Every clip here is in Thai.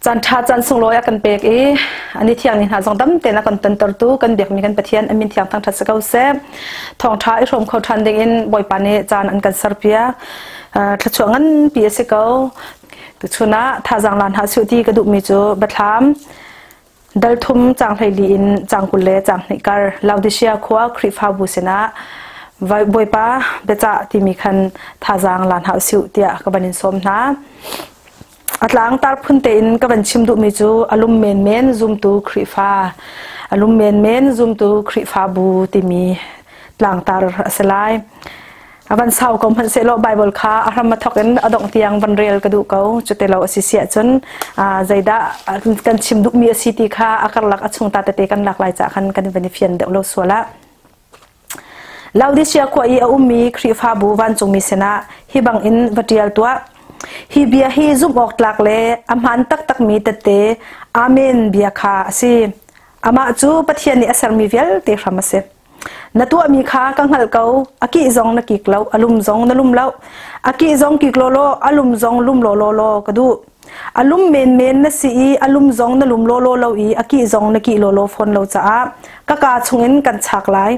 จันทาจันทร์ส่งลอยกันเปกอันนี้เที่ยงนี่หาสองตั้มเต็นละกันตันตรตู้กันเบียกมีกันปะเทียนอันมีเที่ยงทางทัศเก้าเซฟทองท้ายรวมเขาทันเด้งบ่อยปานนี้จานอันกันสารเปียถ้าช่วงนั้นปีเสกเอาตุชนะท่าจังลานหาสุดีกระดูกมีจูบัดถามดัลทุมจังไทยลีนจังกุลเลจังนิการลาวดิเชียขวาคริฟาบุษนะบ่อยป้าเบจ่าที่มีคันท่าจังลานหาสุเตียกับบันินสมนะอัตลังตาพุ่นเต็นกับบันชิมดูมิจูอารมณ์เมนซุ่มตูคริฟาอารมณ์เมนซุ่มตูคริฟาบูที่มีหลังตาสลายบันเสาร์ของพันเซโลไบเบิลค่ะอารัมมาทอกกันอดองเตียงบันเรียลกระดูกเขาจุดเตลาสิเสียจนใจด่ากันชิมดูมีสิติค่ะอาการหลักอชงตาเตกันหลักหลายจากกันเป็นเฟียนเดลโลสวละเราดิเชียขวายอุ้มมีคริฟาบูวันจงมีเสนาฮิบังอินวัดเดียลตัวฮิเบียฮิซุมออกหลักเลอามันตักมีเตเตอาเมนเบียค่ะสิอามาจูปัทยานิอสารมีเวลเตฟรามาเซนัตัวมีค่ากังหัลเกาอากิซองนักกิกเลาอารมณ์ซองนลุมเลาอากิซองกิกโลโลอารมณ์ซองลุมโลโลโลกระดูอารมณ์เมนนัสีอารมณ์ซองนลุมโลโลเลาอีอากิซองนักกิโลโลฟอนเลาจ้ากะกาชงเงินกันฉากหลาย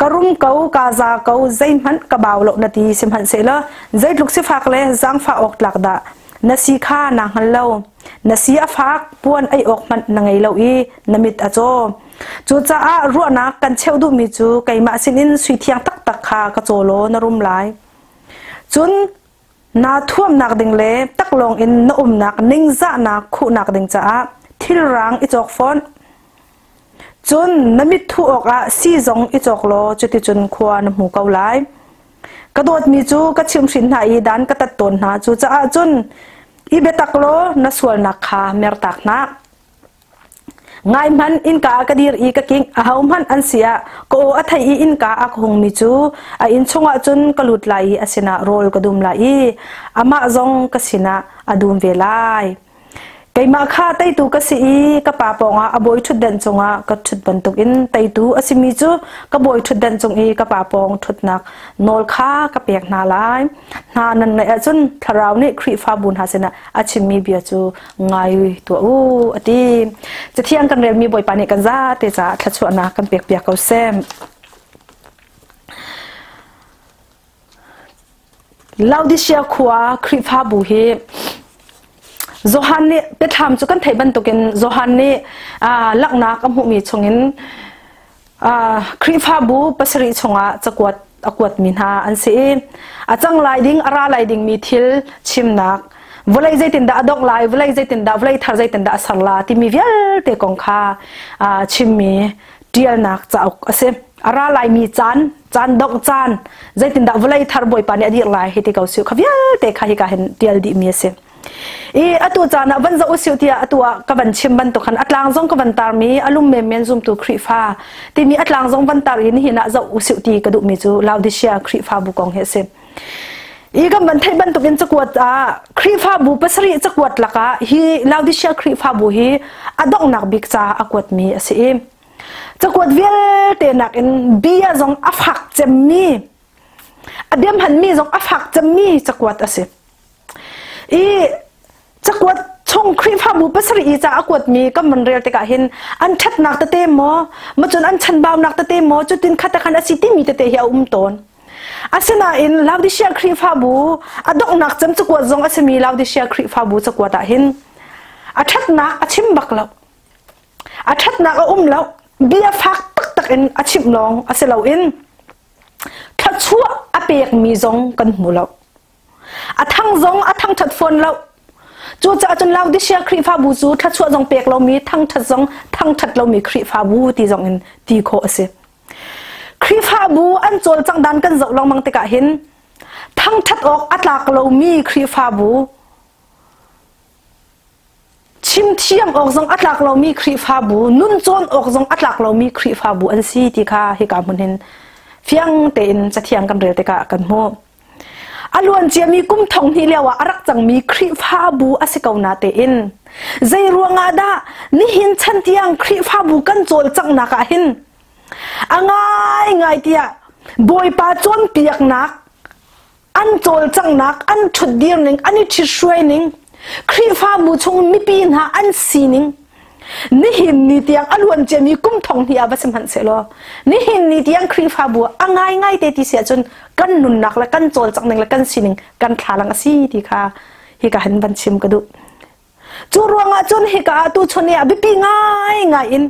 กรุมเกากาซาเกาใจมันกะบ่าวโลนาทีสิมหันเสละใจลุกสิฟักเลยจังฟ้าออกหลักดานาสีข้านางฮันเลานาสีอฟักปวนไอออกมันนางไงเลาอีนามิดอโจจูจ้ารัวนักกันเชวดูมิจูไก่มาสินินสุยเทียงตักขากระโจโลนรุมไหลจุนนาท่วมนักดิงเล่ตักลงอินนอุมนักนิ่งจ้านักคู่นักดิงจ้าทิลรังอิจอกฟอนจุนนามิดทูออกละซีจงอิจอกโลจุติจุนควานหมูเกาไหลกระโดดมิจูกระชิมสินหายดันกระตัดตนหาจูจ้าจุนอีเบตักโลนัสวลนักขาเมรตักนักไงมันอินกากระดีอีกกิ้งอาหามันอันเสียก็อัฐอินกาอักหงมิจูอินชงอาจุนกลุดไหลอาศินาโรลกระดุมไหลอามาจงกสินาอดุมเวลายไกมาข้าไตตูกสิกะปาปองอาบอยชุดเด่นจงกะชุดบรรทุกอินไตตูอสิมิจูกะบอยชุดเด่นจงกะปาปองชุดนักโนลข้ากะเปียกนาลายนานันในอาจุนทาราวนี่คริฟาบุญหาสนะอาชิมีเบียจูไงตัวอดีจะเที่ยงกันเรียนมีบ่อยปานิกันซาเตจ่าทัชวนากันเปียกเขาแซมลาวดิเชียขวาคริฟาบุเฮโจฮันนี่ไปทำจุกันไทยบรรทุกินโจฮันนี่ลักนักอมุมีชงอินคริฟาบูปัสริชงจะกวดมินหาอันซีจังไลดิ้งอาราไลดิ้งมีทิลชิมนักวลัยใจตินดาดอกไลวลัยใจตินดาวลัยทาร์ใจตินดาสัลลาที่มีเวลเตกงคาชิมมีเดียนักจะเอาเซอาราไลมีจานดอกจานใจตินดาวลัยทาร์บอยปานีอดีไลให้ที่เขาสิวขวิลเตขาฮิกาเห็นเดียลดีมีเซอตัวจานะวันจะอุสิวที่ตัวกับวันชิมบันตุขันอัตลางซงกับวันตามีอารมณ์เมนซุ่มตัวคริฟ้าที่มีอัตลางซงวันตารินหินะจะอุสิวที่กระดูกมิจูลาวดิเชียคริฟ้าบุกองเฮเซกับวันไทยบันตุกินจะกวดคริฟ้าบุปัสริจะกวดละกะฮีลาวดิเชียคริฟ้าบุฮีอดองนักบิกจ้าอกวดมีเสียจะกวดเวลเตนักอินเบียซงอัฟหักเจมีอเดียมหันมีซงอัฟหักเจมีจะกวดเสียจะกวดชงครีมฟ้าบุปสรีจะกวดมีก็มันเรียลแต่กะเห็นอันชัดนักเตมอมาจนอันชันบ่าวนักเตมอจุดตินขัดขันอาศิติมีเตเฮียตนอาเซนาอินลาวดิเชียครีมฟ้าบุอดอกนักจำจะกวดซงอาเซมีลาวดิเชียครีมฟ้าบุจะกวดเห็นอาชัดนักอาชิมบักแล้วอาชัดนักแล้วเบียฟักตักอินอาชิมลองอาเซลาอินทัดชั่วอาเปียกมีซงกันหมูแล้วอาทั้งซงอาทั้งทัดฝนแล้วจูจะจนเราดิเชียคริฟาบูจูทัดชั่วซงเปียกเรามีทั้งทัดซงทั้งทัดเรามีคริฟาบูตีซงอินตีโคเสคริฟาบูอันโจลจังดันกันจลองมังเตกะเห็นทั้งทัดออกอัตลากเรามีคริฟาบูชิมเทียมออกซงอัตลากเรามีคริฟาบูนุ่นโจนออกซงอัตลากเรามีคริฟาบูอันซีตีค่ะให้การมันเห็นเฟียงเต็นจะเทียงกันเรือเตกะกันโมอลวนเจียมีกุ้มทองที่เรียกว่ารักจังมีคริฟาบูอาศัยเกาหนาเตอินใจรัวงาดานี่หินชันเตียงคริฟาบูกันโจลจังนักหินง่ายเตียบอยปาจนเปียกนักอันโจลจังนักอันชุดเดียร์หนึ่งอันนี้ชิช่วยหนึ่ง ครีฟ้าบูชงมีปีนหาอันซีนิงนี่หินนี่เตียงอลวนเจมีกุ้มทองที่อาบัสมันเสลอนี่หินนี่เตียงครีฟ้าบัวง่ายง่ายเตติเสียจนกันนุนนักและกันโจรจากหนึ่งและกันซีนิงกันทาลังซีที่ค่ะฮิกาเห็นบัญชิมกระดูจูรวงจนฮิกาตูชนเนี่ยบิปีง่ายง่ายอิน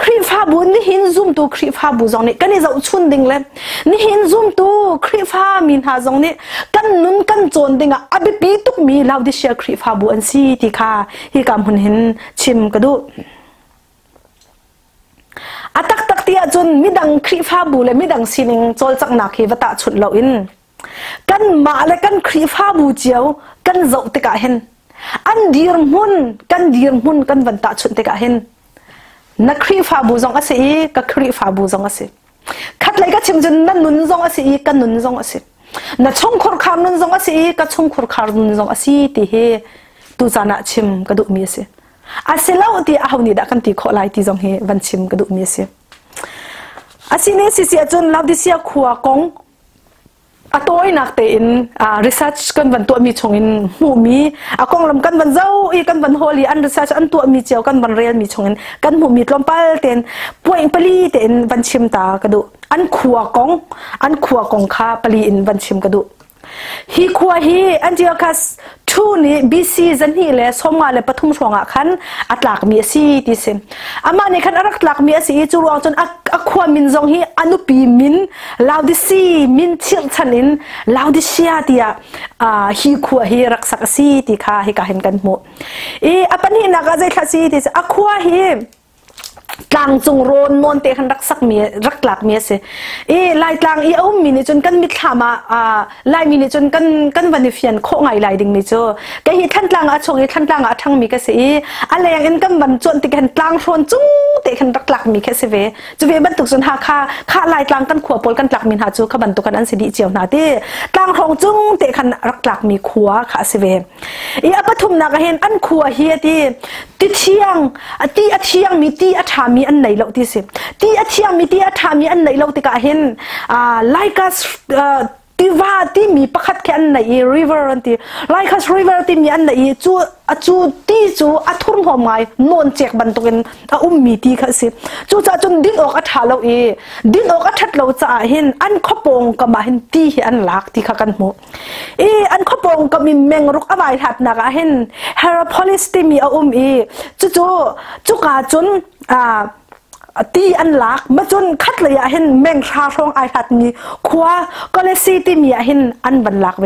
ครีฟ้าบุนี่หินซุ่มตูครีฟ้าบุจงนี่กันนี่จะชุนดิ่งเลยนี่หินซุ่มตูครีฟ้ามินหาจงนี่กันนุนกันโจรดิ่งอ่ะบิปีตุกมีลาวดิเชียครีฟ้าบุอันซีที่ค่ะฮิกามุนเห็นชิมกระดูอาตักตักเตียจนมิดังครีฟ้าบุเลยมิดังซีนิงโจรจากหนักฮิวตาชุดเราอินกันมาและกันครีฟ้าบูเจียวกันเจ้าติกาเห็นอันดีร์มุนกันวันตาชุนติกาเห็นนักครีฟ้าบูจงอาศัยกับครีฟ้าบูจงอาศัยขัดเลยก็ชิมจนนั่นนุนจงอาศัยกันนุนจงอาศัยนักชงขรคามนุนจงอาศัยกับชงขรคามนุนจงอาศัยที่เฮตูจานะชิมกระดูกมีอาศัยอาศัยแล้วที่อาหุนิดากันที่ขอไล่ที่จงเฮวันชิมกระดูกมีอาศัยอาศัยนี้สิเสียจนเราดิเสียขัวกงอะตัวนักเตอินresearch กันวันตัวมีชงอินหูมีอะกองลำกันวันเจ้าอีกันวันโฮลีอัน research อันตัวมีเจียวกันวันเรียนมีชงอินกันหูมีลมปัลเตนป่วยปลีเตอินวันชิมตากระดูอันขัวกงคาปลีอินวันชิมกระดูฮีขัวฮีอันเจียกัสทูนี่บีซีจันฮีเลสมงาเลปทุมช่วงอ่ะคันอัตลักมีสีที่เซมอามานี่คันอัตลักมีสีจูรวงจนอักขัวมินจงฮีอนุปีมินลาวดิซีมินเชียงชันินลาวดิเชียที่ฮีขัวฮีรักษาสีที่ข้าฮีกาเห็นกันหมดอัปนี้นักใจทัศสีที่อักขัวฮีกลางจงโรนนนเตขันรักสักเมียรักหลักเมียเสลายกลางเอามินิจนกันมิถามาลายมินิจนกันวันนี้เฟียนโคไงลายดิ่งมิโจก็ฮีท่านกลางชงฮีท่านกลางทั้งมีก็เสอะไรอย่างนั้นกันวันจนติกันกลางโรนจุ้งเตขันรักหลักมีแค่เสวจะเวบรรทุกจนหาค่าลายกลางกันขัวปนกันหลักมินหาจูขบันตุกันอันสิดีเจียวนาเตกลางโรงจุ้งเตขันรักหลักมีขัวขาเสวอัปทุมนักเห็นอันขัวเฮียที่เที่ยงมีที่อัฐามีอันไหนเราที่สิที่อัฐยงมีที่อัฐามีอันไหนเราที่กะเห็นไลกัสที่ว่าที่มีประคัดแค่อันไหน river อันที่ไลกัส river ที่มีอันไหนจูที่จูอัทุนหัวไม้นนเจกบันตุกันมีที่ค่ะสิจูจะจนดิ้นออกอัฐาเราดิ้นออกอัฐเราจะเห็นอันขบงก็มาเห็นที่อันหลักที่ข้ากันหมดอันขบงก็มีแมงรุกอะไรถัดนักเห็น hrawmmi ที่มีจูกาจนตีอันลักมาจนคัดเลยเห็นแมงชาทองไอทัดมีขวาก็เลยซีที่มีเห็นอันบันลักเว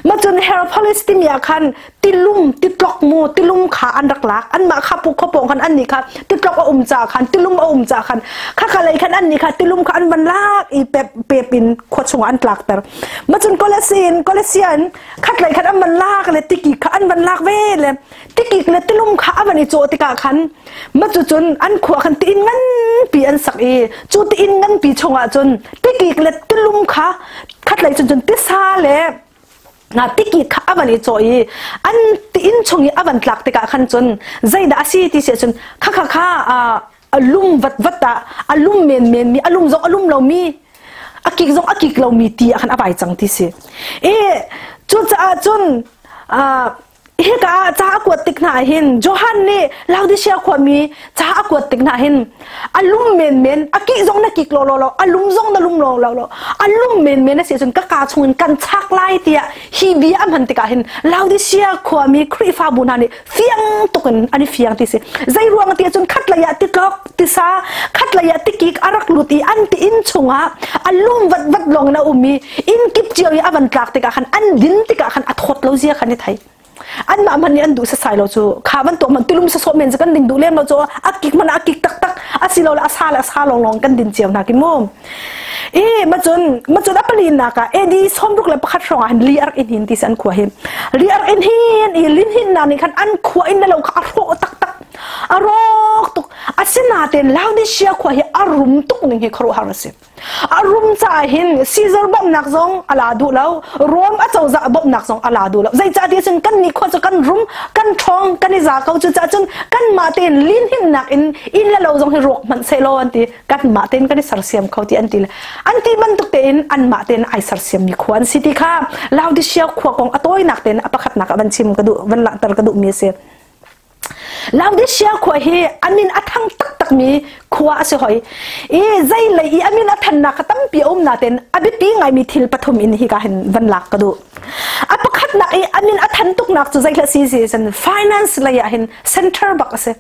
มาจนเฮร์พอลิสที่มีคันติลุ่มติดล็อกมูติลุ่มขาอันรักลักอันมาขับปุกขบงคันอันนี้ค่ะติดล็อกจ่าคันติลุ่มจ่าคันข้าอะไรคันอันนี้ค่ะติลุ่มคันบันลักอีเปปินขวดชงอันลักแต่มาจนก็เลยเซียนคัดเลยคันอันบันลักเลยติกิคันบันลักเวเลยติกิเลยติลุ่มขาบันนี้โจติกาคันมาจนอันขวาคันตินงั้นปีอันสักจูตีอินงั้นปีชงจนติกิกเล็ดติลุมขาคัดไหลจนติซาเล่นาติกิขาอันนี้โจอันตีอินชงอันหลักติกาขันจนใจด่าสีที่เสียจนข้าลุมวัดตาลุมเมนมีลุมจงลุมเรามีอากิกเรามีตีขันอบายจังที่เสียจูจะจนเฮกาจ้ากวดติกนาหินโจฮันนี่ลาวดิเชียขวามีจ้ากวดติกนาหินอลุมเมนอากิจงนักกิกโลอลุมจงนัลุมโลอลุมเมนนะเสียจนก็กาชงกันชักไล่เตียฮีบีอันพันติกาหินลาวดิเชียขวามีครีฟ้าบุญฮันนี่เฟียงตุกันอันนี้เฟียงที่เสียใจรวงเตียจนคัดระยะติดล็อกติซาคัดระยะติกิกอารักลุตีอันติอินชงอ่ะอลุมวัดลงนะมีอินกิบเจียอันลักติกาขันอันดินติกาขันอัดหดเราเสียขันในไทยอันมันนี่อันดูสายเราจูข้ามันตัวมันติลุมสะสมเมนจะกันดิ่งดูเล่มเราจูอากิกมันอากิกตักอาศิเราละอาซาลองกันดินเจียวนักกินมุมมาจนอัปลีนักดีสมรุกเลยประคัดรองอันลีอาร์อินหินที่สันขวาเห็นลีอาร์อินหินลินหินนั่นนี่คันอันขวาอินนั่นเราข้าโรตักอารอกตุกอา asina ten laudishia khwa hi arum tuk ning hi khro harase arum cha hin Caesar bom nak zong ala du lo rom a chau za bom nak zong ala du lo zai cha ti chen kan ni kho cha kan rum kan thong kan za kau chu cha chen kan ma ten lin hin nak in la lo zong hi rok man se lo anti kan ma ten kan sar siam khau ti anti man tuk te in an ma ten ai sar siam mi khwan city kha laudishia khwa kong atoi nak ten apakhat nak ban chim ka du ban la tar ka du mi se laudishia khwa hi amin athang tak tak mi khwa ase hoi e zai lai I amin athan na khatam pi na ten abi pi ngai mi thil pathum in hi ka hen van lak ka du apakhat na e amin athan tuk nak chu zai la si san finance la ya hin center bak ase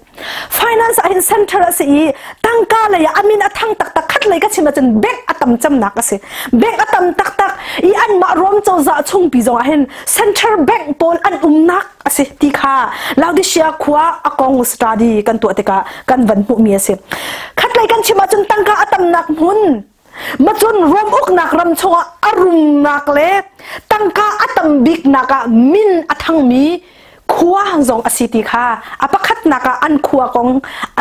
finance a hin center ase I tangka la ya amin athang tak tak khat lai ka chima chen bek atam cham nak ase bek atam tak tak I an ma rom chau za chung pi zong a hin center bank pol an nak ase ti kha laudishia khwa akong study kan tu atika kan van pu mi ase khat lai kan chima chun tangka atam nak mun machun rom uk nak ram chonga arum nak le tangka atam big naka min athang mi khwa zong asiti kha apakhat naka an khwa kong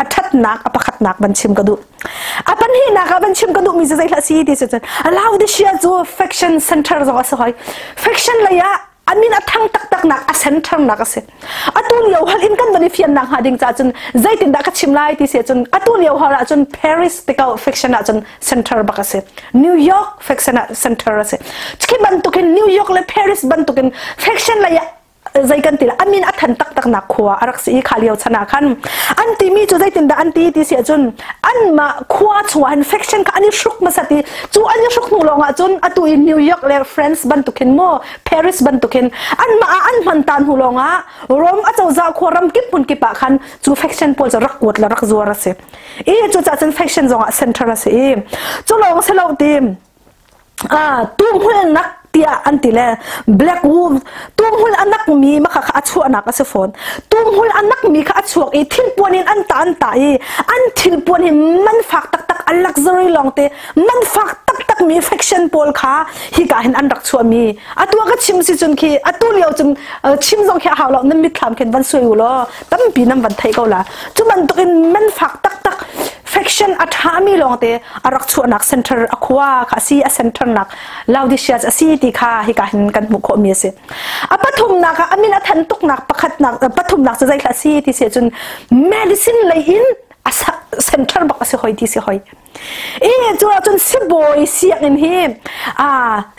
athat nak apakhat nak ban chim ka du apan hi naka ban chim ka du mi zai la si ti se laudishia zo faction center zo ase hoi faction la ya amin athang tak tak nak a center nak ase atul yo hal in kan bani fian nak hading cha chun zai tin da ka chim lai ti se chun atul yo hara chun Paris tikau faction a chun center bak ase New York faction a center ase chki ban tukin New York le Paris ban tukin faction la ya zai kan tila amin athan tak tak nak khwa arak si khaliau chana khan anti mi chu zai tin da anti ti se chun an ma khwa chuan faction ka ani shruk ma sati chu ani shruk nu longa chun atu in New York le France ban tukin mo Paris ban tukin an ma an man tan hu longa rom a chau za khoram ki pun ki pa khan chu faction pol za rak wat la rak zuar ase e chu cha chun faction zonga center ase e chu long se lo tim tum hul nak tia antile black wolf tum hul anak mi makha kha achu anak ase phone tum hul anak mi kha achuak e thil ponin an ta e an thil pon hi man fak tak tak a luxury long te man fak tak tak mi faction pol kha hi ka hin an rak chu mi atu ka chim si chun ki atu leo chum chim zong kha haw lo nam mi thlam ken van soi ulo tam pi nam van thai ko la chu man to in man fak tak tak faction athami long te arak chu anak center akwa kha si a center nak laudishia asi ti kha hi ka hin kan mu kho mi se apathum na ka amin athan tuk nak pakhat nak pathum nak zai kha si ti se chun medicine lai in asa center bak ase hoi ti se hoi e chun si boy siak in hi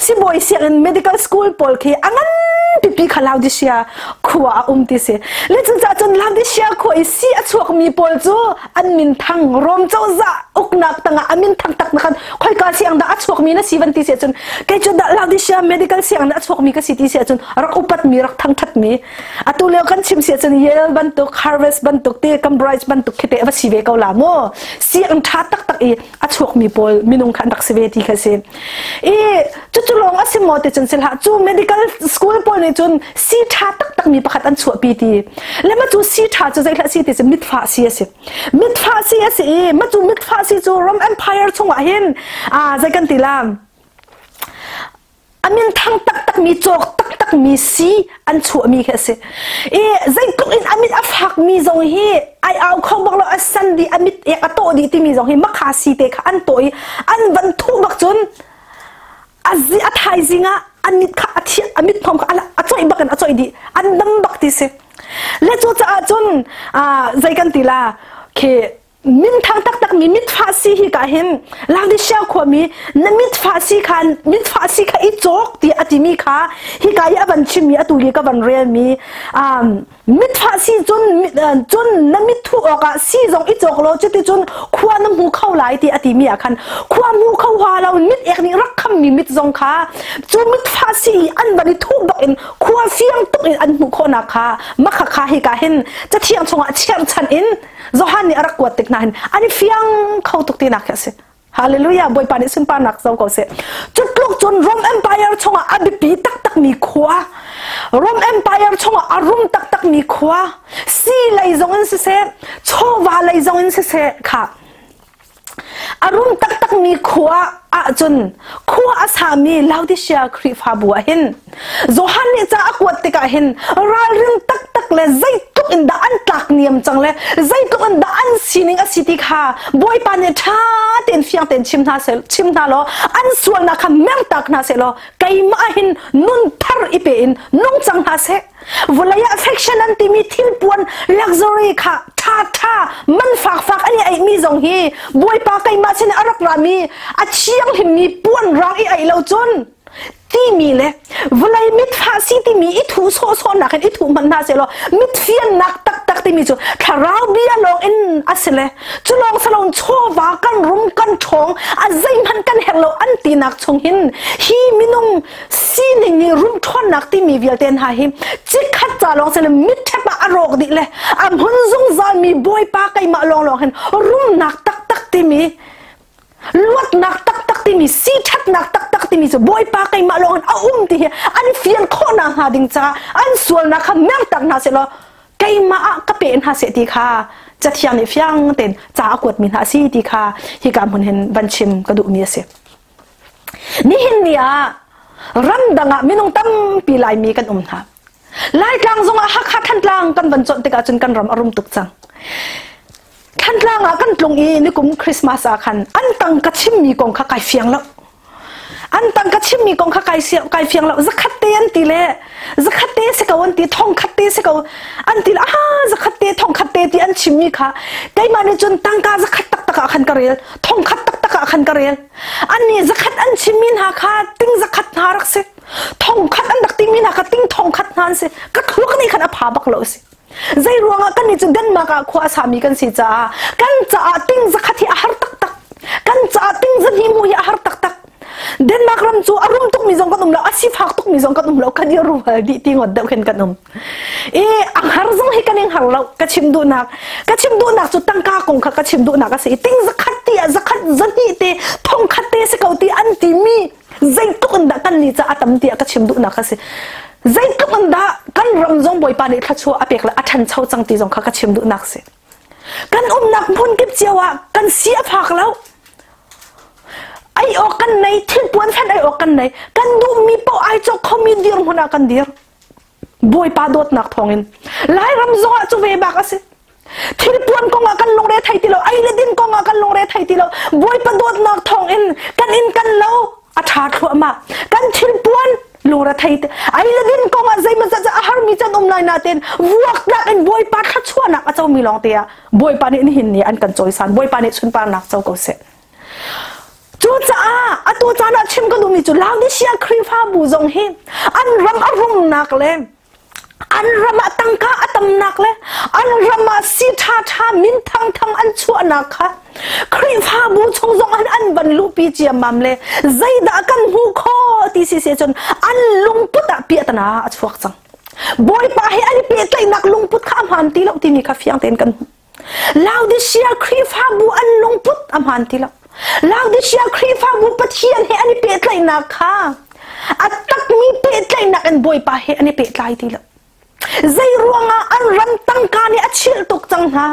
si boy siak in medical school pol khi angan pipi kha laudishia khwa ti se le chun laudishia khoi si achuak mi pol chu an min thang rom chau za uknak tanga amin thang tak nakhan khoi ka siang da achuak mi na 70 se chun kai chu da laudishia medical siang da achuak mi ka city se chun rak upat mi rak thang that mi atu le kan chim se chun Yale ban tuk Harvard ban tuk te Cambridge ban tuk khite ba sive ko la mo siang tha tak tak e achuak mi pol minung khan rak sive ti kha se e chu long asimo te chun sel ha chu medical school pol ne chun si tha tak tak mi pakhat an chu pi ti le ma chu si tha chu zai la si te mit fa si ase e ma chu mit fa si chu Roman Empire chunga hin zai kan tilam amin thang tak tak mi chok tak tak mi si an chu mi kha se e zai tuk in amit afak mi zong hi ai au khong bak lo asan di amit e ato di ti mi zong hi makha si te kha an toi an van thu bak chun azi athai zinga anit kha athi amit phom kha ala achoi bakan achoi di an dam bak ti se le chu cha chun zai kan tila ke min thang tak tak mi mit fa si hi ka hin laudishia khwa mi na mit fa si kha I chok ti ati mi kha hi ka ya ban chim mi atu li ka ban real mi mit fa si chun na mit thu ka si zong I chok lo cheti chun khwa na mu khau lai ti ati mi akhan khwa mu khau wa lo mit ek ni rak kham mi mit zong kha chu mit fa si an bani thu bak in khwa fiang tuk in an mu kho na kha makha kha hi ka hin cha thiang chunga chiang chan in zohan ni arak wat nahin ani fiang khau tuk ti nak se hallelujah boy pani sun pa nak zau ko se chutluk chun Rom Empire chonga abipi tak tak mi khwa Rom Empire chonga arum tak tak mi khwa si lai zong in se chowa lai zong in se kha arum tak tak mi khwa chun khwa asami laudishia khri fa bu hin zohan ni cha akwat te ka hin ral ring tak tak le zai tuk in da an tak niam chang le zai tuk an da an sining a city kha boy pa ne tha ten fiang ten chim na lo an sual na kha meng tak na se lo kai ma hin nun thar ipe in nung chang na se volaya affection an ti mi thil puan luxury kha tha man fak ani ai mi zong hi boy pa kai ma chen arak ra mi a chiang him mi puan rang i ai lo chon ti mi le volai mit pha si ti mi I thu so na khan I thu man na se lo mit fian nak tak ti mi chu tharau bia long in asele chulong salong cho wa kan rum kan thong a zai man kan hello an ti nak chung hin hi minung si ni rum thon nak ti mi vial ten ha hi chi khat cha long se le mit thapa arok di le am hun zung za mi boy pa kai ma long hen rum nak tak ti mi luat nak tak ti mi si that nak tak ti mi so boy pa kai ma long an ti an fian kho na ha ding cha an sual na kha meng tak na se lo kai ma ka pen ha se ti kha cha thiang ni fiang ten cha kwat min ha si ti kha hi kam hun hen ban chim ka du mi se ni hin nia ram danga minung tam pi lai mi kan ha lai tlang zong a hak than tlang kan ban chon te ka chun kan ram arum tuk chang kan tlang a kan tlung I ni kum Christmas a khan an tang ka chim mi kong kha kai fiang lo an tang ka chim mi kong kha kai fiang lo zakhat te an ti le zakhat te se ka wan ti thong khat te se ka an ti la zakhat te thong khat te ti an chim mi kha kai ma ni chun tang ka zakhat tak khan ka rel thong khat tak khan ka rel an ni zakhat an chim min ha kha ting zakhat na rak se thong khat an dak ting min ha kha ting thong khat nan se ka thluk ni khan a pha bak lo se zai ruanga kan ni chu den ma ka khwa sami kan si cha kan cha ting zakhat hi a har tak kan cha ting zan hi mu hi a har tak den ma kram chu arum tuk mi zong kan lo asi phak tuk mi zong kan lo kan ya ru di ti ngot da khen kan ang har zong hi kan eng har lo ka chim du nak chu tang ka kong kha ka chim du nak ka se ting zakhat ti zakhat zati te thong khat te se kauti an ti mi zai tuk an da kan ni cha atam ti ka chim du nak ka se zai tuk an da kan ram zong boy pa ni thachu apek la athan chau chang ti zong kha ka chim du nak se kan nak phun kip chiawa kan sia phak lo ai o kan nei thil puan phan ai o kan nei kan du mi po ai cho khomi dir huna kan dir boy pa dot nak thongin lai ram zo chu ve bak ase thil puan ko nga kan long re thai ti lo ai le din ko nga kan long re thai ti lo boy pa dot nak thongin kan lo a tha thu ma kan thil puan long ra thai ai le din ko nga zai ma za har mi chan lai na ten wuak nak en boy pa kha chua nak a chau mi long te boy pa ni hin ni an kan choi san boy pa ni chun pa nak chau ko se chu cha a tu cha na chim ka du mi chu lang ni sia khri pha bu zong hi an ram arum nak le an ram atang ka atam nak le an ram si tha min thang an chu nak kha khri pha bu chong zong an ban lu pi chiam mam le zai da kan hu kho ti si se chon an lung puta pi atana a chuak chang boy pa hi ani pe tlai nak lung put kha man ti lo ti mi kha fiang ten kan law di sia khri pha bu an lung put am han ti lo law di sia khri pha bu pathian he ani pe tlai nak kha atak mi pe tlai nak an boy pa he ani pe tlai ti lo zai ruanga an ram tang ka ni achil tok chang ha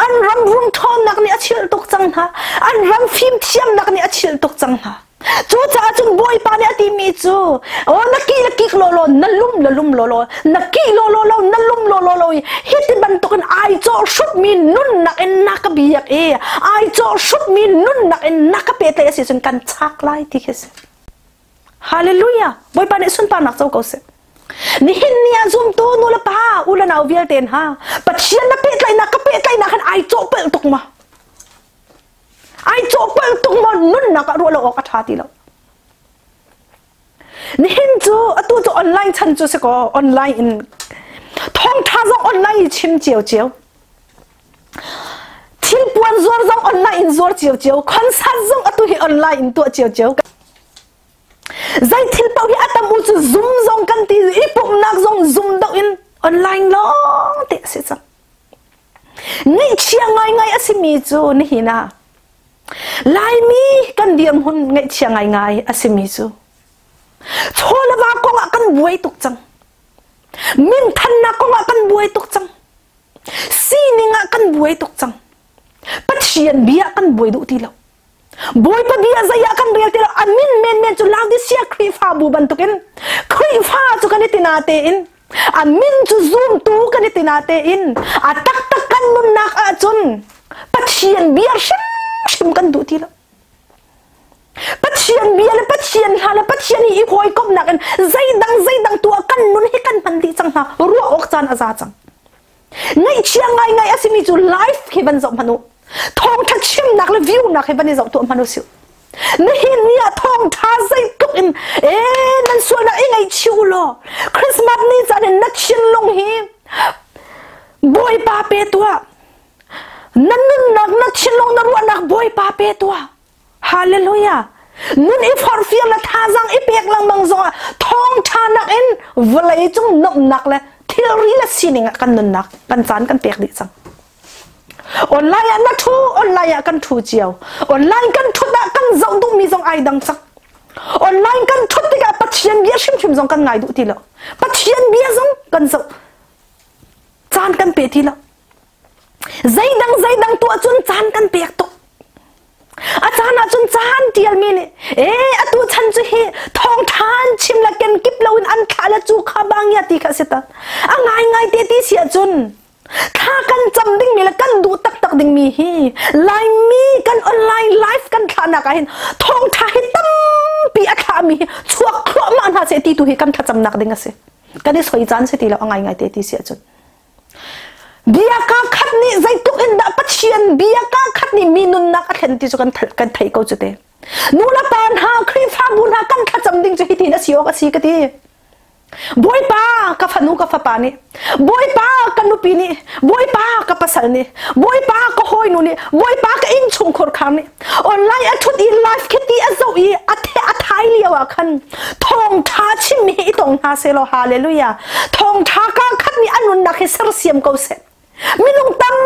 an ram rum thon nak ni achil tok chang ha an ram phim thiam nak ni achil tok chang ha chu cha chung boy pa ni ati mi chu o naki lo na lum lo naki lo na lum lo hit ban to kan ai cho shut mi nun nak en nak biak ai cho shut mi nun nak en nak pe te si sun kan chak lai ti khes hallelujah boy pa ni sun pa nak chau ko se ni hin nia zum to no la pa ula na vialte ha pathian na pe tlai na kan ai cho pel tok ma ai cho pel tok ma nun na ka ro lo ka tha ti lo ni hin chu atu chu online chan chu se ko online in thong tha zo online chim chiao thil puan zor zong online in zor chiao concert zong atu hi online in to chiao zai thil pau hi atam u chu zoom zong kan ti ipum nak zong zoom do in online long te se cha ni chiang ngai asimi chu ni hina lai mi kan diam hun ngai chiang ngai asimi chu chola wa ko nga kan buai tuk chang min than na ko nga kan buai tuk chang si ni nga kan buai tuk chang pathian bia kan buai du ti lo boy pa bia zaya kan real tira amin men chu lang di sia khri pha bu ban tuken khri pha chu kan tina te in amin chu zoom tu kan itinate in atak tak kan nun nak a chun Pathian biar shim kan du ti la Pathian biar Pathian hala Pathian i khoi kop nak an zai dang tu kan nun hi kan man di chang ha ru ok chan aza chang ngai chiang ngai asimi chu life khi ban zom manu thong tha chim nak le view nak he ban zom tu manu siu na hin nia thong tha zai tuk in nan sual na ngai chiu lo Christmas ni chan na chin long hi boy pa pe tua nan nak na chin long na ru nak boy pa pe tua hallelujah nun i for feel la tha jang i pek lang mang zo thong tha nak in vlei chung nop nak le theory la sining kan nun nak kan chan kan pek di chang online na thu online kan thu chiao online kan thu da kan zong du mi zong ai dang chak online kan thu ti ga Pathian bia shim zong kan ngai du ti lo Pathian bia zong kan zo chan kan pe ti lo zai dang tu chun chan kan pek to achana chun chan tial mi ni atu chan chu hi thong than chim la ken kip lo in an khala chu kha bang ya ti kha seta ngai te ti sia chun kha kan cham ding mi la kan du tak ding mi hi line mi kan online live kan thana ka hin thong tha hi tam pi a kha mi chuak khlo ma na se ti tu hi kan tha cham nak ding ase kan ni soi chan se ti la ngai te ti sia chun bia ka khat ni zai tuk in da Pathian bia ka khat ni minun nak a thlen ti chu kan thai ko chu te nu la pan ha khri fa bun ha kan kha cham ding chu hi ti na siok a si ka ti boy pa ka phanu ka fa pa ni boy pa ka nu pi ni boy pa ka pasal ni boy pa ka hoi nu ni boy pa ka in chung khor kham ni online a thut in live khiti a zo i a the a thai liawa khan thong tha chim hi tong ha se lo hallelujah thong tha ka khat ni anun nak he sar siam ko se minung tam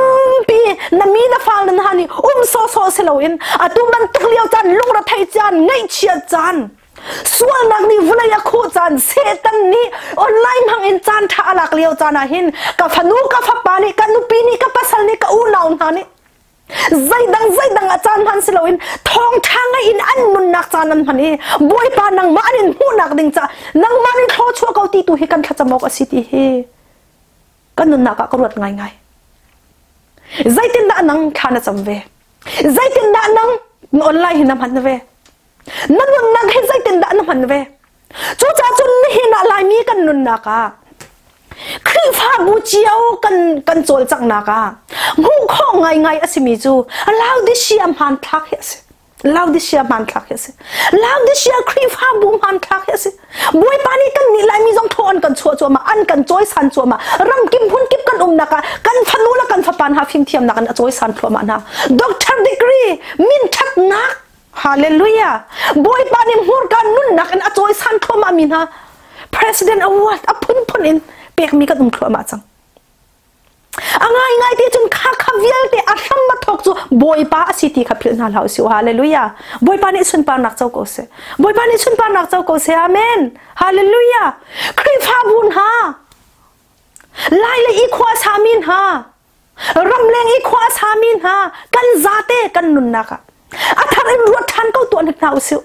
pi na mi na fal na hani so se lo in atu man tuk liaw chan lung ra thai chan ngai chia chan sual nak ni vula ya khu chan setan ni online hang in chan tha alak liaw chan a hin ka phanu ka fa pa ni ka nu pi ni ka pasal ni ka u naun ha ni zai dang a chan han se lo in thong thang in an nun nak chan an hani boy pa nang ma anin hu nak ding cha nang ma ni tho chua ka ti tu hi kan kha chamok a si ti hi kan nun nak ka ruat ngai zai tin da nang khana cham ve zai tin da nang online hinam han ve nan nun nak he zai tin da nam han ve chu cha chun hi na lai mi kan nun na ka khri pha bu chiao kan chol chak na ka ngu kho ngai asimi chu allow this siam han thak he se allow this siam han thak he se allow this siam khri pha bu han thak he se boy pani kan ni lai mi jong thon kan chu ma an kan choi san chu ma ram kim hun kip kan na ka kan phanu la kan pha pan ha phim thiam na kan choi san thlo ma na doctor degree min thak na hallelujah boy pani hur kan nun nak an choi san thlo ma min ha president award a phun in pek mi ka thlo ma chang ngai ti chun kha vialte a tham ma thok chu boy pa asiti kha phil na lau si hallelujah boy pa ni sun pa nak chau ko se boy pa ni sun pa nak chau ko se amen hallelujah khri pha bun ha lai le i khwa samin ha ram leng i khwa samin ha kan zate kan nun na ka athar in ruat than ko tu an nau siu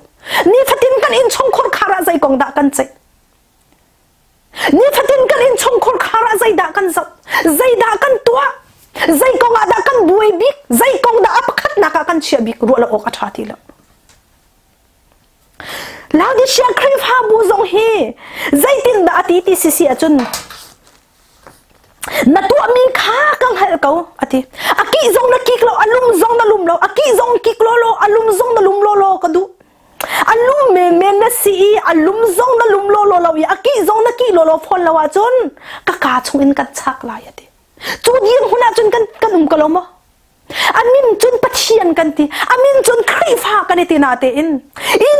ni fatin kan in chong khor khara zai kong da kan chai ni fatin kan in chong khor khara zai da kan kan tua zai kong ada kan buai bik zai kong da ap khat na ka kan chia bik ru la ok atha ti la lao di sia khri pha bu zong he zai tin da ati ti si achun na tu mi kha kang hal ko ati aki zong na kik lo alum zong na lum lo aki zong kik lo alum zong na lum lo ka du alum me na si alum zong na lum lo ya aki zong na ki lo phon la wa chun ka chung in ka chak la ya ti chu dien huna chun kan ka lo mo amin chun Pathian kan ti amin chun khri pha kan ti na te in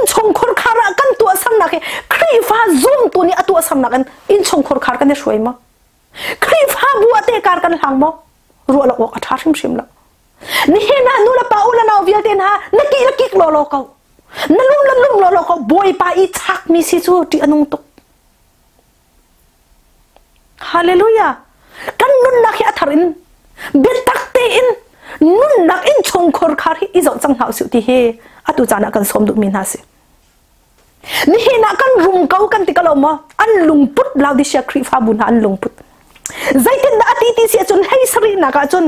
chong khor khara kan tu sam na ke khri pha zoom tu ni atu sam na kan in chong khor khar kan ne shoi ma khri pha bu ate kar kan hang mo ru la ok atha shim la ni he na nu la pa u la na vialte na na ki lo ko na lum lo ko boy pa i chak mi si chu ti anung tok hallelujah kan nun na khi atharin betak te in nun nak in chong khor khar hi izong chang hau su ti he atu chana kan som du min ha se นี่นักกันรุมเกากันติกะลมอันลุงพุทธเราดิเชียครีฟ้าบุญอันลุงพุทธใจตินดาตีตีเสียจนให้สรีนักจน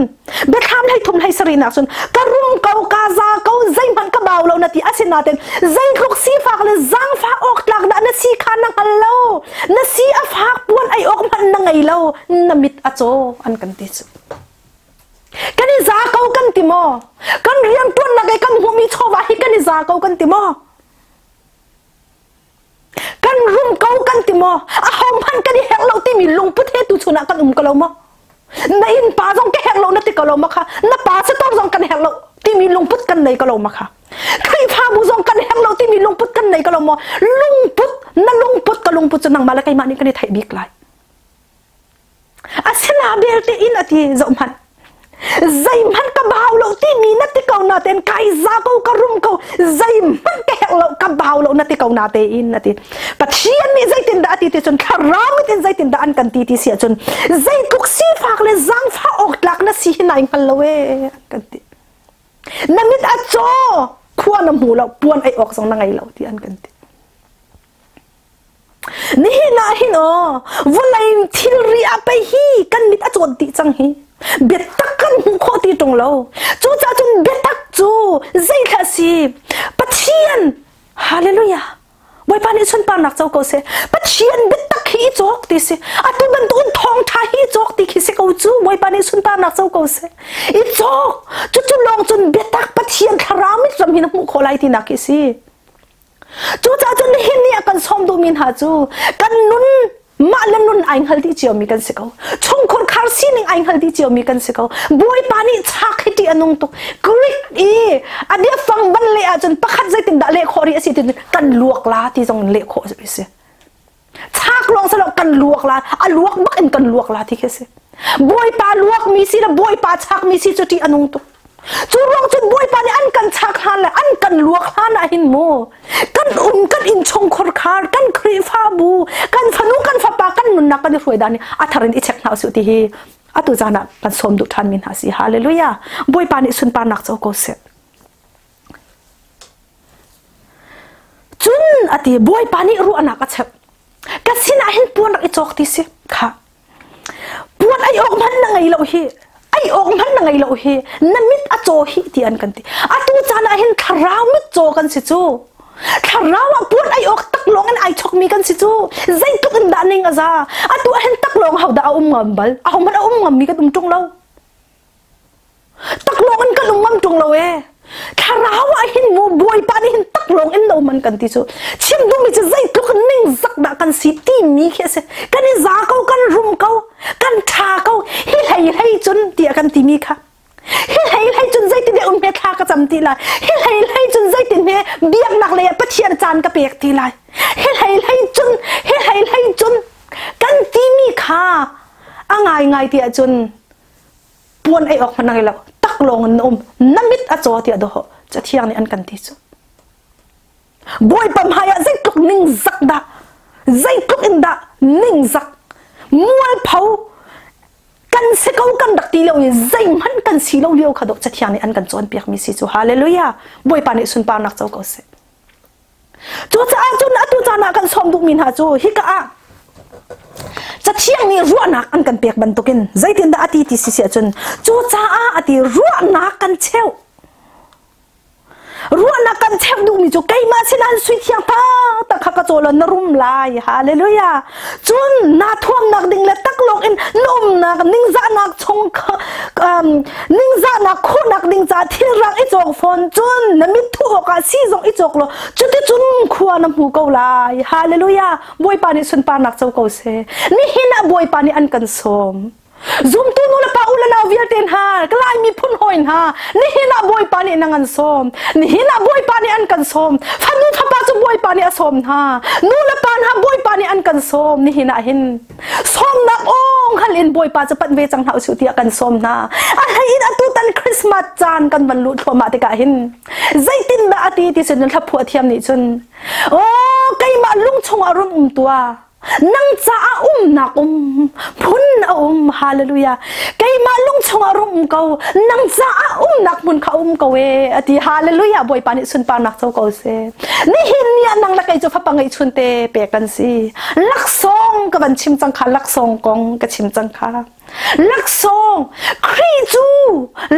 เบ็ดข้ามให้ทุ่มให้สรีนักจนกระรุมเกากาซาเกาใจมันกระเบาเรานาทีอาศินาเต็นใจทุกสีฝากเลยจังฟ้าออกหลักดานาสีขานังฮัลโลนาสีอฟากปวนไอออกมันนังไงเรานามิดอโจอันกันติสุกันนิซาเกากันติโมกันเรียนต้นนักไอกันหัวมีโชวาฮิกันนิซาเกากันติโมกันรุมเกากันติโมอาหอมพันกันแหงเราที่มีลุงพุทธตุชนะกันกันเรามในอินป่าจงแหงเรานั่นติกันเรามาค่ะนับป่าจะต้องจงกันแหงเราที่มีลุงพุทธกันในกันเรามาค่ะใครพาบุจงกันแหงเราที่มีลุงพุทธกันในกันเรามาลุงพุทธนั่นลุงพุทธกับลุงพุทธจะนั่งมาแล้วใครมานี่กันในไทยบิ๊กไลอาเซนาเบลที่อินอทีจอมพันใจมันกระเบาเราที่มีนัดที่เกาหน้าเต้นไก่ซาเกากระรุมเกาใจมันแกะเรากระเบาเรานัดที่เกาหน้าเต้นนัดที่ปัจเจียนนี่ใจตินดาตีจนขารามิตินใจตินดาอันกันตีเสียจนใจทุกสีฝากเลยจังฟ้าออกหลักนะสีไหนกันละเว้กันตีนั่นมิดอาโจขวานน้ำหูเราปวนไอออกสองนางไงเราที่อันกันตีนี่นะฮิโนวันไหนที่เรียไปฮีกันมิดอาโจตีจังฮีเบ็ดตักกันหูโคตีตรงเราจูจ่าจนเบ็ดตักจูใจแค่สิปัจเจียนฮาเลลูยาไว้ปานิชนปานักเจ้าก็เสปัจเจียนเบ็ดตักฮีจอกตีสิอาตุบันตุนทองทาฮีจอกตีคิสิเขาจูไว้ปานิชนปานักเจ้าก็เสอีจอกจุลองจนเบ็ดตักปัจเจียนคารามิจำหินหูโคไลที่นักคิสิจูจ่าจนเห็นเนี่ยกันสมดูมินหาจูกันนุนมาเล่นนุ่นไอ้ฮัลดีเจียวมีกันสิเขาชงคนคาร์ซีนิงไอ้ฮัลดีเจียวมีกันสิเขาบวยปานิชักให้ที่อันนงตุกริกอีอันเดียฟังบันเล่จนประคัดใจติดดาเล่ขอรีสิติดกันลวกลาที่ตรงเล่ขอสิเสียชักลองสลับกันลวกลาอันลวกบักเอ็นกันลวกลาที่เสียบวยปาลวกมีสิละบวยปาชักมีสิจุดที่อันนงตุจูรองจนบวยปานี่อันกันชักฮันเลยอันกันลวกฮันอาหินโมกันกันอินชงคอร์คาร์กันครีฟ้าบูกันฟนุกันฟ้าปากันนุนนักกันรวยดานี่อัธรินอิเช็คหน้าสุดที่อัตุจานะกันสมดุทันมินหาสิฮาเลลูยาบวยปานี่สุนปานักเจ้าโกเซจุนอติบวยปานี่รู้อนาคตเช็คกันสินะเห็นปวนรักอิจอกที่สิค่ะปวนไอออกมันนังไงเราฮีไอออกมันนังไงเราฮีนั่นมิดอโจฮีที่อันกันที่อัตุจานะเห็นคราวมิดโจกันสิจูถ้าเราปวดไอออกตักลงอันไอชกมีกันสิจูใจตุกันด่านิงอาซาอัตัวเห็นตักลงเขาด่างำบัลเอามันงำมีกันจงเราตักลงอันกันงำจงเราถ้าเราเห็นมูบวยปานี่เห็นตักลงอันเรามันกันที่จูชิมดูมีจะใจตุกันนิ่งสักด่ากันสิที่มีแค่เสกันนี่ซาเขากันรุมเขากันชาเขาให้จนเดียกันที่มีค่ะให้จนใจติดเนี่ยเมทากระจำทีไรให้จนใจติดเนี่ยเบียกหนักเลยปะเชียนจานกระเปียกทีไรให้จนกันที่มีค่าง่ายที่จนปวนไอออกมานั่งแล้วตักลงนมน้ำมิดอจอที่อดหจะเที่ยงในอันกันที่สุดบวยปั๊มหายใจตุกนิ่งซักดะใจตุกอินดะนิ่งซักมัวเผากันเสกเอากันดักตีเราเนี่ยใจมันกันสีเราเลี้ยวขดกจะเที่ยงในอันกันจวนเปียกมีสิจูฮาเลลูยาบวยปานิสุนปานักเจ้าก็เสจูจะอาจุนอตุจานากันสมดุมินหาจูฮิกะจะเที่ยงนี่รัวนักอันกันเปียกบรรทุกินใจตินดาอติติสิเสียจนจูจะอาอติรัวนักกันเชี่ยวรัวนักกันเชี่ยวดูมีจูไกมาสินันสุดยังตาตะขะกะโจลนรุมลายฮาเลลูยาจุนนาท่วมนักดิ่งและตักลงอินนมนักนิ่งจานักชงนิ่งจานักคู่นักดิ่งจาที่รักไอจอกฟอนจุนนมิทุกอาซีจงไอจอกโลจุดที่จุนขวาน้ำหูเกาลายฮาเลลูยาบวยปานิสุนปานักเจ้าเกาเซนี่หินะบวยปานิอันกันสมzoom tu nu la pa ula na vialte ha klai mi phun hoin ha ni hina boy pa ni nangan som ni hina boy pa ni an kan som phanu thapa chu boy pa ni asom ha nu la pan ha boy pa ni an kan som ni hina hin som na ong halin boy pa chu pat ve chang hau chu ti kan som na a hin atu tan christmas chan kan ban lu thoma te ka hin zaitin ba ati ti sen la phu thiam ni chun o kai ma lung chong arum tua nang chaนักพุนฮาเลลูยาไกมาลุงชงอารมณ์ เกานังจ้านักมุนเขาเกาเวอธิฮาเลลูยาบอยปานิสุนปานักเจ้าเกาเซนี่หินเนี่ยนังละไกจะพับปังไอชุนเตเปกันสิลักซองกับบันชิมจังคาลักซองกองกับชิมจังคาลักซองครีจู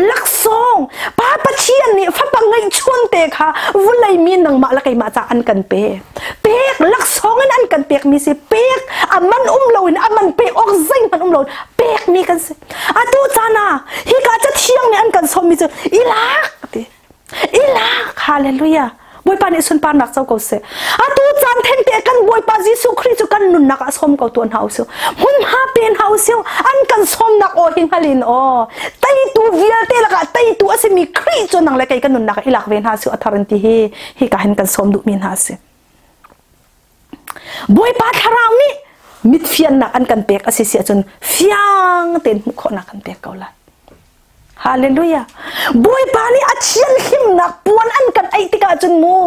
ลักซองป้าปะเชียนนี่พับปังไอชุนเตค่ะวุ่นเลยมีนังมาละไกมาจากอันกันเปกลักซองอันกันเปกมีสิเปกมันเราอินมันเปกออกใจมันเราเปกมีกันสิตูจานาฮิกาจะเที่ยงเนี่ยอันกันสมมีจะอีลักฮาเลลูยาบอยปานิสุนปานักเจ้าเกาเสตูจานเทนเตกันบอยปาจิสุคริจุกันนุนนักสมเกาตัวเฮาเสียวมุนฮาเป็นเฮาเสียวอันกันสมนักโอหิงฮาลินโอไตตูวิลเตละกะไตตูอาศัยมีคริจนังเลยกันนุนนักอีลักเวนฮาเสียวอัทารันติฮิกาเห็นกันสมดุมินฮาเสียบอยปาทาราวนี่มิดเฟียนนักอันกันเปกอาศัยเสียจนเฟียงเต็นมุขนักกันเปกเกาละฮาเลลูยาบอยปานี่อัดเชียงหิมนักปวนอันกันไอติกาจนมู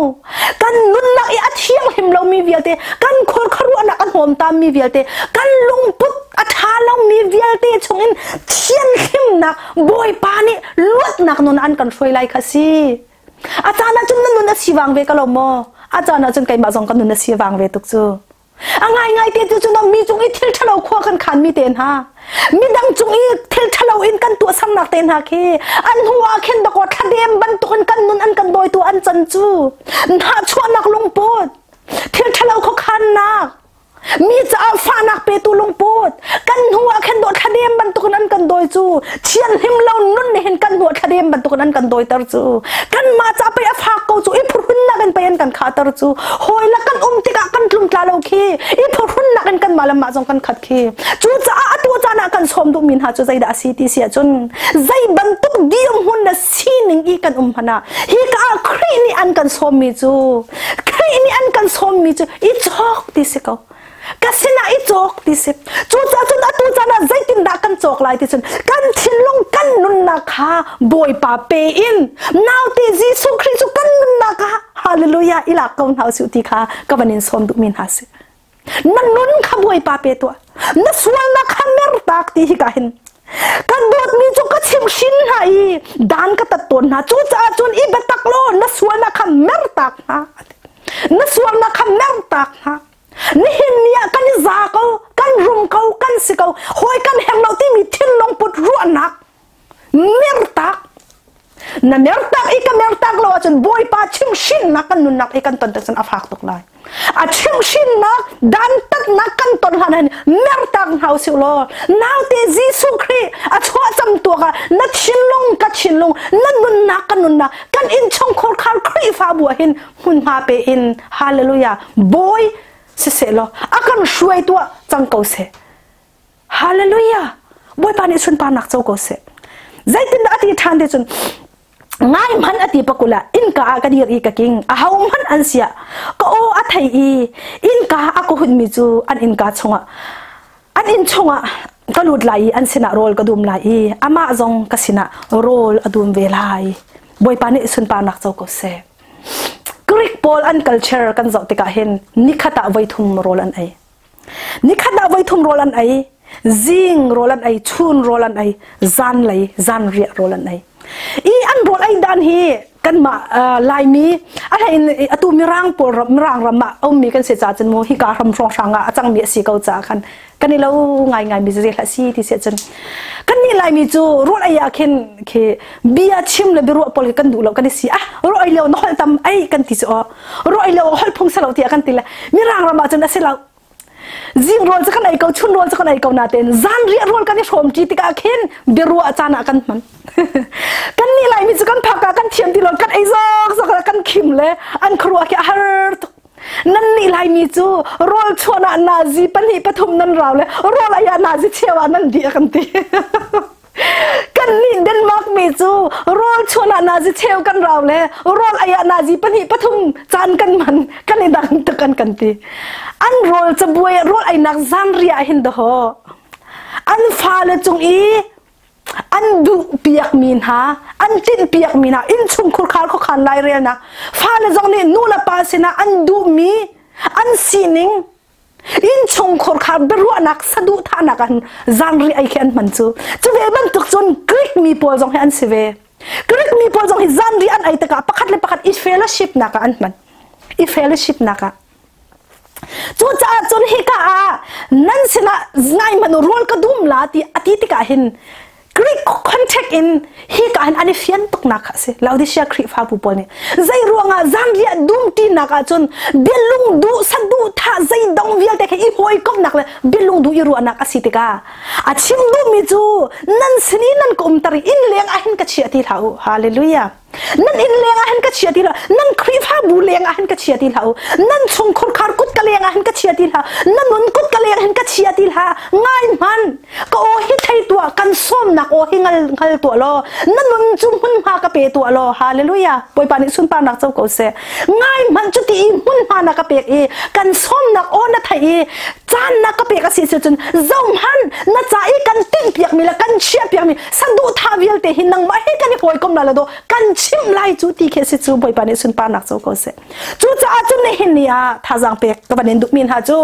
กันนุนนักอัดเชียงหิมเรามีวิลเตกันคนครัวนักอันหอมตามมีวิลเตกันลุงปุตอัฐาเรามีวิลเตชงอินเชียงหิมนักบอยปานี่ลวดนักนุนอันกันช่วยไล่ค่ะสิอาจารย์จนนุนนักสีวางเวกลมอาจารย์จนไกมาส่งกันนุนนักสีวางเวตุกจูง่ายเตียนจุนมีจงอีเทลทะเลาขวากันขันมีเตียนฮะมีดังจงอีเทลทะเลาอินกันตัวสำนักเตียนฮะเคอันหัวเข็นตะกอดทะเดียมบันตุกันกันนุนอันกันโดยตัวอันจันจูหาชวนนักลงปดเทลทะเลาเขาขันนักมีจะเอาฟ้านักเปตุลงปดกันหัวเข็นโดดทะเดียมบันตุกันอันกันโดยจูเชียนหิมเรานุ่นเห็นกันหัวทะเดียมบันตุกันอันกันโดยตรจูกันมาจะไปอาฟากจูอีพุนนักกันไปอันกันขาตรจูหอยละกันติกากันลุมตาเราคีอีพุนนักกันมาละมาจงกันขัดคีจูจะตัวจานักกันสมดุมินหาจูใจดาสีติเสียจนใจบันตุกเดียมหุ่นละสีหนึ่งอีกันพนาฮิกาครีนี่อันกันสมมีจูครีนี่อันกันสมมีจูอีจอกติสิเขาก็สินะอีจอกดิสิจูจ้าจนตูจ้านะใจตินดักกันจอกลายดิสิกันทิ้งลงกันนุนนักฮะบอยปาเปอินนาวตีจีสุคริสุกันนุนนักฮะฮาเลลูยาอิลักกอนเฮาสุติค่ะก็บันินสมดุมินหาสินั่นนุนขบวยปาเปตัวนั่นส่วนนักฮะเมรตักที่ฮิกาหินกันโดดมีจุกชิมชินหายด้านก็ตัดต้นนะจูจ้าจนอีเบตักโลนั่นส่วนนักฮะเมรตักฮะนั่นส่วนนักฮะเมรตักฮะนี่เห็นเนี่ยกันซาเขากันรุมเขากันสิเขาหอยกันแห่งเราที่มีทิ้งลงปุดรัวนักเมรตักนั่นเมรตักอีกันเมรตักเราจนบอยปาชิมชินนักกันนุนนักอีกันตนแต่สันอาฟักตกเลยอาชิมชินนักดันตักนักกันตนหันเมรตักเฮาสิโลนาวเตจิสุครีอาชัวจำตัวกันนักชินลงกัดชินลงนั่นนุนนักกันนุนนักกันอินช่องโคคาร์ครีฟ้าบัวหินหุ่นพาเปอินฮาเลลูยาบอยเสร็จแล้วอาการช่วยตัวจังเกาเสฮาเลลูยาบอยปานิสุนปานักเจ้าเกาเสใจตินอธิษฐานเดชนง่ายมันอธิปกุละอินกาอากาดีรีกกิงอาหาวมันอันเสียก็โออัฐยอีอินกาอากุหุ่นมิจูอันอินกาชงะอันอินชงะก็หลุดไหลอันสินะโรลกระดุมไหลอามาจงกสินะโรลอดุมเวลาบอยปานิสุนปานักเจ้าเกาเสGreek Paul and culture kan zau tika hen nikhata vaithum rolan ai nikhata vaithum rolan ai zing rolan ai chun rolan ai zan lai zan ria rolan ai I an rol ai dan hi kan ma lai mi ala in atu mirang por mirang rama au mi kan se cha chen mo hi ka ram rong sanga achang mi si kau cha khan kan ni lo ngai mi zre la si ti se chen kan ni lai mi chu rol ai ya khen ke bia chim le biru pol kan du lo kan si ro ai lo no hol tam ai kan ti so ro ai lo hol phung sa lo ti kan ti la mirang rama chen a se la zing rol cha kan ai kau chun rol cha kan ai kau na ten zan ri rol kan ni som ti ka khen biru achana kan man kan ni lai mi chu kan phaka kan thiam ti lo kan ai zok kan khim le an khruwa ke har nan ni lai mi chu rol chona nazi pani pathum nan raw le rol aya nazi chewa nan di kan ti kan ni Denmark mi chu rol chona nazi chew kan raw le rol aya nazi pani pathum chan kan man kan ni dang ta kan ti an rol chabuai rol ai nak zan ria hin do ho an fa le chung iอันดูเปียกมีนฮะอันจินเปียกมีนะอินชุมคุรคาร์เขาขันไล่เรียนนะฟ้าเลยจงนี่นู่นละปาสินะอันดูมีอันซีนิงอินชุมคุรคาร์เบรัวนักสะดุท่านักกันจังรีไอแคนมันจูเวมันตุกจนกรีก มีปอลจงให้อันสิเวกริกมีปอลจงให้จันรีอันไอตะกะประคัดเลยประคัดอีเฟลชิพนักอันมันอีเฟลชิพนักจู่จ้าจนฮิกะนั่นสินะไงมันรัวกระดุมลาตีอธิติกะหินกรีกคอนแทคอินฮิกะหินอันนี้เฟียนตุกนักสิเราดิเชียครีฟ้าผู้ปนนี่ใจรัวงาจันเรียดุมตีนักจนเบลุงดูสันดูท่าใจดงเวียลแต่แค่อีหอยกบนักเลยเบลุงดูอีรัวนักสิติกาอาชิมดูมิจูนั่นสินี่นั่นกุมตรีอินเลี้ยงอาหินกะเชียที่เขาฮาเลลูยานั่นอินเลี้ยงอาหินกะเชียที่เรานั่นครีฟ้าบูเลี้ยงอาหินกะเชียที่เขานั่นชงคนคาร์กุดกะเลี้ยงอาหินกะเชียที่เขานั่นนุนกุดกะเลี้ยงอาหินกะเชียที่เขาง่ายมันก็โอฮิตให้ตัวกันส้มนักโอฮิงัลตัวโลนั่นนุนจุ่มหุ่นมากระเปตัวโลฮาเลลูยาปอยปานิสุนปานักเจ้าโกเซง่ายมันจุดที่หุ่นมานักกระเปกกันส้มนักโอนัทไทยจานนักกระเปกสิจนเจ้ามันนัดใจกันติ้งเปียกมีละกันเชียเปียกมีสันดูท่าวิลเตหินนังมาให้กันหอยกำลังละโดกันชิมไล่จุดที่เคสิจูปอยปานิสุนปานักเจ้าโกเซจุดจ้าจุดในหินนี่ท่าจังเปกกับบันดุมินหาจู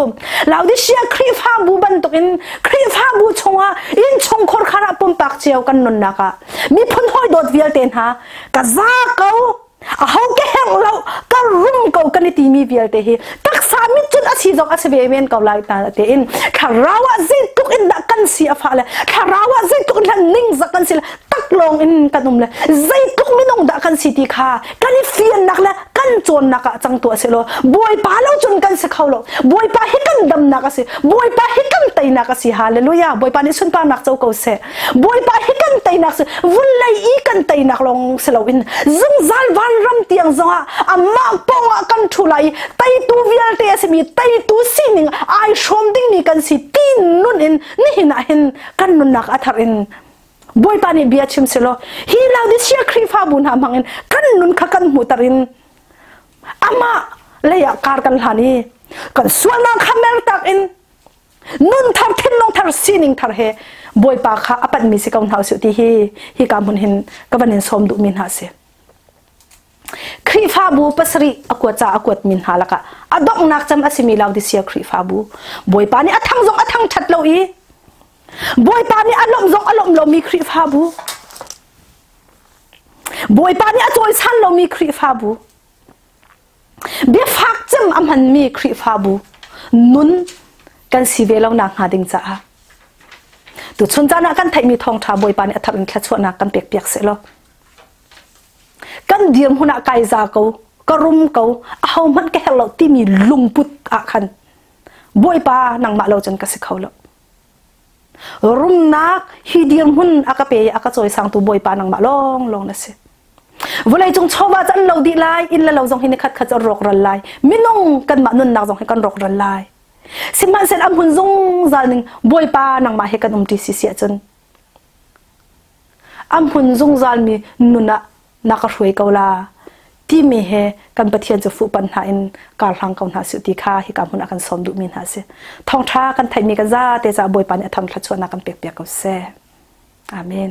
เราดิเชียครีฟ้าบูบันตุกินครีฟ้าบูชงอินชงคนขราปุ่มปากเจียวกันนนนักมีพนหอยโดดวิลเตนฮะกะซาเกาเขาแก่เราก็รุ่มเกากันในทีมีวิลเตฮีตักสามิจุดอาชีพอาชีพเวนเกาไลตาเตอินข้าเราว่าจิตตุกอินดักกันเสียฟ้าเลยข้าเราว่าจิตตุกอินนิ่งสักกันเสียตักลงอินกันนุ่มเลยจิตตุกไม่นงดักกันสิติค่ะกันเฟียนนักเลยกันโจรนักจังตัวเสียโลบวยป้าเราจนกันเสียเขาโลบวยป้าให้กันดำนักสิบวยป้าให้กันไตนักสิฮาเลลูยาบวยป้านี่สุนป้านักเจ้าเกาเสบวยป้าให้กันไตนักสิวุ่นไล่อีกันไตนักลงเสลวินซึงซัลวันรำเตียงซะอามาปองกันทุไลไตตูวิลเตสมีไตตูสินิงไอชมดิ้งมีกันสิตีนนุ่นอินนี่หินะเห็นกันนุ่นนักอัฐรินบวยป้านี่เบียชิมเสโลฮีลาวดิเชียครีฟ้าบุญหามังอินกันนุ่นขกันมุตรินอามาเลยอยากการกันหานี่กันส่วนนางคาเมลตักอินนุ่นทาร์ทินลงทาร์ซีนิงทาร์เฮบวยปากข้าอปันมีสิกาวหาสุดที่ฮีการบุญเห็นกับบันเห็นสมดุมินหาเสียครีฟ้าบูปัสรีอากวดจ่าอากวดมินหาละกะอดอกนักจำอสิมีลาวดิเซียครีฟ้าบูบวยปานี่อทังซงอทังชัดเลวอีบวยปานี่อารมณ์ซงอารมณ์เรามีครีฟ้าบูบวยปานี่อจอยชันเรามีครีฟ้าบูเบียฟักจำอมันมีครีฟ้าบูนุนกันสีเวลาหนักหาดิงจ้าตุชนจานักกันไทยมีทองทาบวยปานี่อัฐรินแค่ชวนนักกันเปียกเปียกเสร็จแล้วกันเดียมหุ่นไก่ซาเกากระรุมเกาเอามันแก่เราที่มีลุงปุตอาคันบวยปานังมาเราจนกระสิเขาแล้วรุมนักฮีเดียมหุ่นอากาเปยอากาจอยสังตัวบวยปานังมาลองนะสิวันไหนจงชอบว่าจันเราดีไลอินแล้วเราจงให้นักขัดจะรกรันไลมินงกันมานุนนักจงให้กันรกรันไลสิมันเสร็จอันหุ่นจงจานหนึ่งบวยปานังมาให้กันตีเสียจนอันหุ่นจงจานมีนุนนักรวยเกาลาที่มีเหกันปะเทียนจะฟูปัญหาอินการทางกันหาสุติค่าให้การหุ่นอาการสมดุมินหาเสทองท้ากันไทยมีกันซาเตจะบวยปาเนี่ยทำทัดชวนนักกันเปียกๆเขาแซ่อาเมน